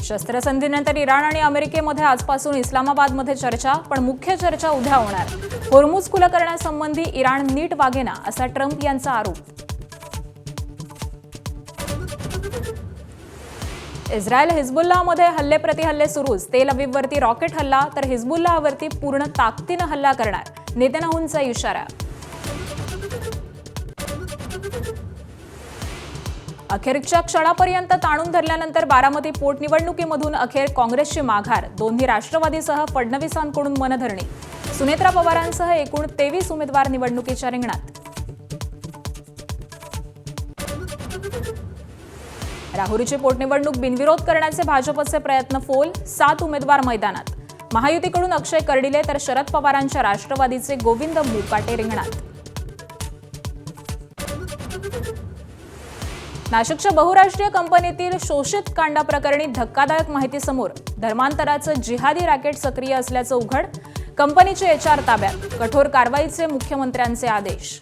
शस्त्रसंधीनंतर Iran आणि अमेरिकेमध्ये आजपासून इस्लामाबादमध्ये चर्चा, पण मुख्य चर्चा उद्या होणार. होर्मुझ खुलं करण्यासंबंधी इराण नीट वागेना असा ट्रम्प यांचा आरोप. इस्रायल हिजबुल्लाहमध्ये हल्ले प्रतिहल्ले सुरूच. तेल अवीववरती रॉकेट हल्ला तर हिजबुल्लाहवरती पूर्ण ताकदीनं हल्ला करणार, नेतन्याहूंचा इशारा. अखेरच्या क्षणापर्यंत ताणून धरल्यानंतर बारामती पोटनिवडणुकीमधून अखेर काँग्रेसची माघार. दोन्ही राष्ट्रवादीसह फडणवीसांकडून मनधरणी. सुनेत्रा पवारांसह एकूण 23 उमेदवार निवडणुकीच्या रिंगणात. राहुरीची पोटनिवडणूक बिनविरोध करण्याचे भाजपचे प्रयत्न फोल. 7 उमेदवार मैदानात. महायुतीकडून अक्षय कर्डिले तर शरद पवारांच्या राष्ट्रवादीचे गोविंद मुकाटे रिंगणात. नाशिकच्या बहुराष्ट्रीय कंपनीतील शोषित कांडा प्रकरणी धक्कादायक माहिती समोर. धर्मांतराचं जिहादी रॅकेट सक्रिय असल्याचं उघड. कंपनीचे HR ताब्यात. कठोर कारवाईचे मुख्यमंत्र्यांचे आदेश.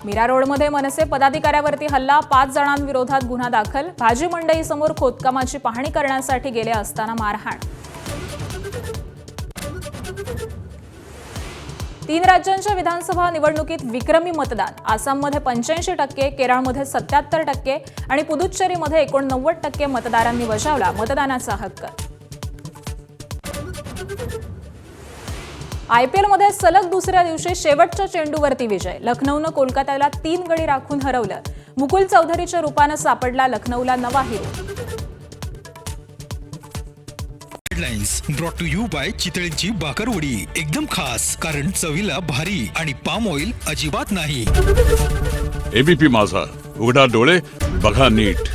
मीरा रोडमध्ये मनसे पदाधिकाऱ्यावरती हल्ला. 5 जणांविरोधात गुन्हा दाखल. भाजी मंडईसमोर खोदकामाची पाहणी करण्यासाठी गेले असताना मारहाण. 3 राज्यांच्या विधानसभा निवडणुकीत विक्रमी मतदान. आसाममध्ये 85%, केरळमध्ये 77% आणि पुदुच्चेरीमध्ये 89% मतदारांनी बजावला मतदानाचा हक्क. IPLमध्ये सलग दुसऱ्या दिवशी शेवटच्या चेंडूवरती विजय. लखनौनं कोलकात्याला 3 गडी राखून हरवलं. मुकुल चौधरीच्या रूपानं सापडला लखनौला नवा hero. Headlines brought to you by चितळेंची बाकरवडी. एकदम खास, कारण चवीला भारी आणि पाम ऑइल अजिबात नाही. ABP माझा, उघडा डोळे बघा नीट.